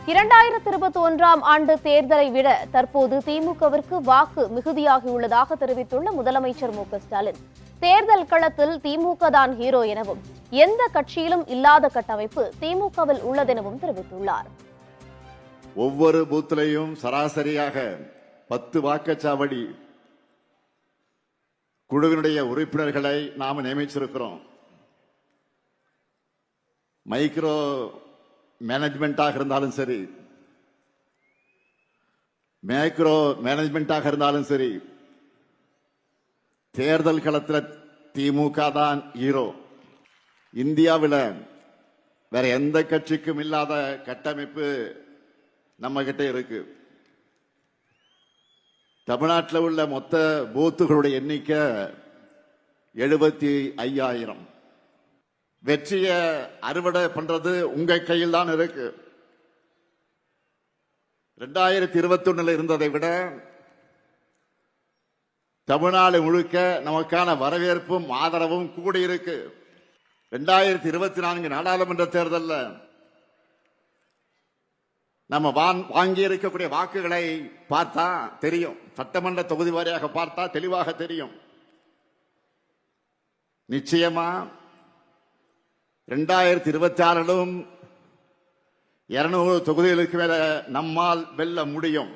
2021ஆம் ஆண்டு தேர்தலை விட தற்போது திமுகவிற்கு வாக்கு மிகுதியாகியுள்ளதாக தெரிவித்துள்ள முதலமைச்சர் மு க ஸ்டாலின், தேர்தல் களத்தில் திமுக தான் ஹீரோ எனவும் எந்த கட்சியிலும் இல்லாத கட்டமைப்பு திமுகவில் உள்ளதெனவும் தெரிவித்துள்ளார். ஒவ்வொரு பூத்திலையும் சராசரியாக 10 வாக்குச்சாவடி குழுவினுடைய உறுப்பினர்களை நாம் நியமிச்சிருக்கிறோம். மைக்ரோ மேனேஜ்மெண்டாக இருந்தாலும் சரி, மேக்ரோ மேனேஜ்மெண்டாக இருந்தாலும் சரி, தேர்தல் களத்தில் திமுக தான் ஹீரோ. இந்தியாவில் வேற எந்த கட்சிக்கும் இல்லாத கட்டமைப்பு நம்ம கிட்ட இருக்கு. தமிழ்நாட்டில் உள்ள மொத்த பூத்துகளுடைய எண்ணிக்கை 75,000. வெற்றியை அறுவடை பண்றது உங்க கையில் தான் இருக்கு. 2021 இருந்ததை விட தமிழ்நாடு முழுக்க நமக்கான வரவேற்பும் ஆதரவும் கூடியிருக்கு. 2024 நாடாளுமன்ற தேர்தலில் நம்ம வாங்கி இருக்கக்கூடிய வாக்குகளை பார்த்தா தெரியும். சட்டமன்ற தொகுதி வாரியாக பார்த்தா தெளிவாக தெரியும். நிச்சயமா 2026 200 தொகுதிகளுக்கு மேல நம்மால் வெல்ல முடியும்.